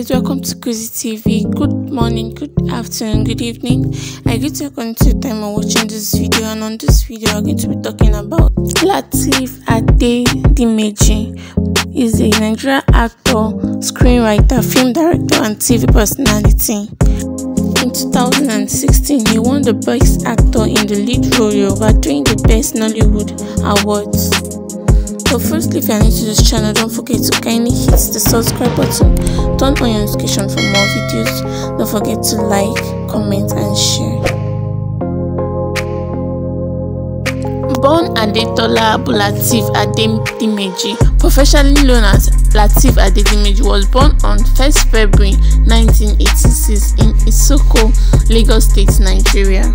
Welcome to Cozy TV. Good morning, good afternoon, good evening. I greet you according to the time of watching this video, and on this video I'm going to be talking about Lateef Adedimeji. He's a Nigerian actor, screenwriter, film director and TV personality. In 2016, he won the Best Actor in the Lead Role Yoruba during the Best Nollywood Awards. So firstly, if you are new to this channel, don't forget to kindly hit the subscribe button, turn on your notification for more videos, don't forget to like, comment and share. Born Adetola Lateef Adedimeji, professionally known as Lateef Adedimeji, was born on 1st February 1986 in Isoko, Lagos State, Nigeria.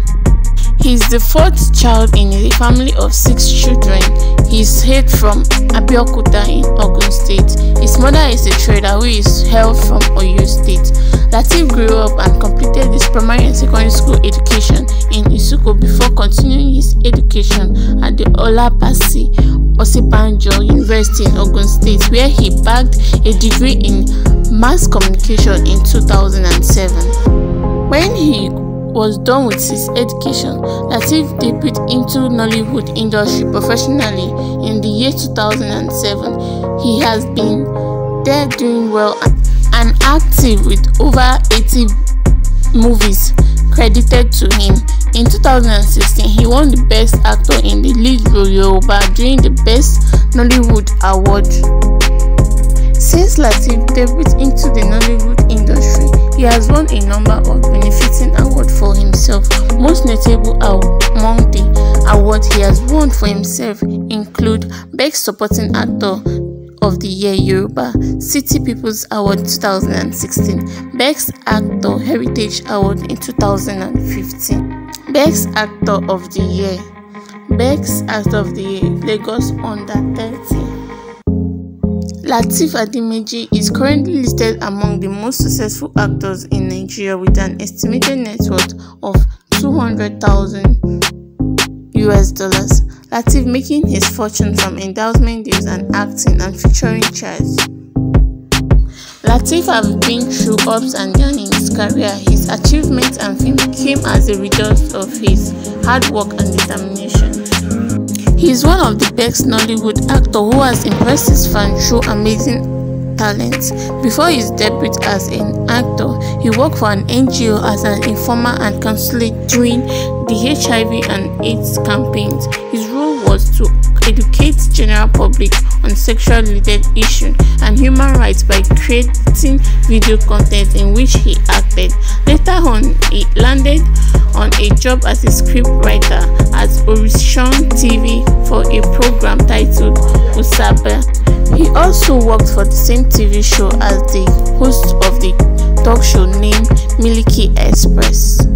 He is the fourth child in a family of 6 children. He is hailed from Abeokuta in Ogun State. His mother is a trader who is hailed from Oyo State. Lateef grew up and completed his primary and secondary school education in Isoko before continuing his education at the Olabisi Osinbajo University in Ogun State, where he bagged a degree in mass communication in 2007. When he was done with his education, Lateef debuted into Nollywood industry professionally in the year 2007. He has been there doing well and active with over 80 movies credited to him. In 2016, he won the Best Actor in the Lead Role Yoruba during the Best Nollywood Award. Since Lateef debuted into the Nollywood industry, he has won a number of benefiting awards for himself. Most notable among the awards he has won for himself include Best Supporting Actor of the Year Yoruba City People's Award 2016, Best Actor Heritage Award in 2015, Best Actor of the Year, Best Actor of the Year Lagos Under 30. Lateef Adedimeji is currently listed among the most successful actors in Nigeria with an estimated net worth of $200,000. Lateef making his fortune from endowment deals and acting and featuring charts. Lateef has been through ups and downs in his career. His achievements and fame came as a result of his hard work and determination. He is one of the best Nollywood actors who has impressed his fans through amazing talent. Before his debut as an actor, he worked for an NGO as an informer and counselor during the HIV and AIDS campaigns. His role was to educate the general public on sexual-related issues and human rights by creating video content in which he acted. Later on, he landed on a job as a scriptwriter at Orisun TV for a program titled Usabe. He also worked for the same TV show as the host of the talk show named Miliki Express.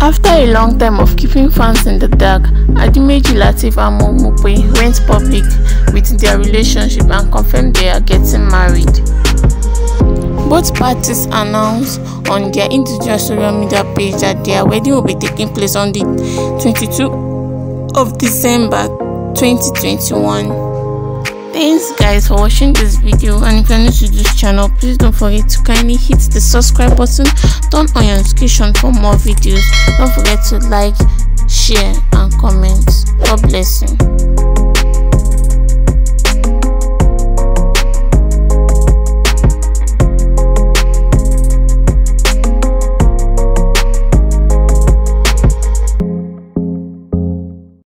After a long time of keeping fans in the dark, Adedimeji, Lateef and Momope went public with their relationship and confirmed they are getting married. Both parties announced on their individual social media page that their wedding will be taking place on the 22nd of December 2021. Thanks guys for watching this video, and if you're new to this channel, please don't forget to kindly hit the subscribe button, turn on your notification for more videos, don't forget to like, share and comment. God bless you.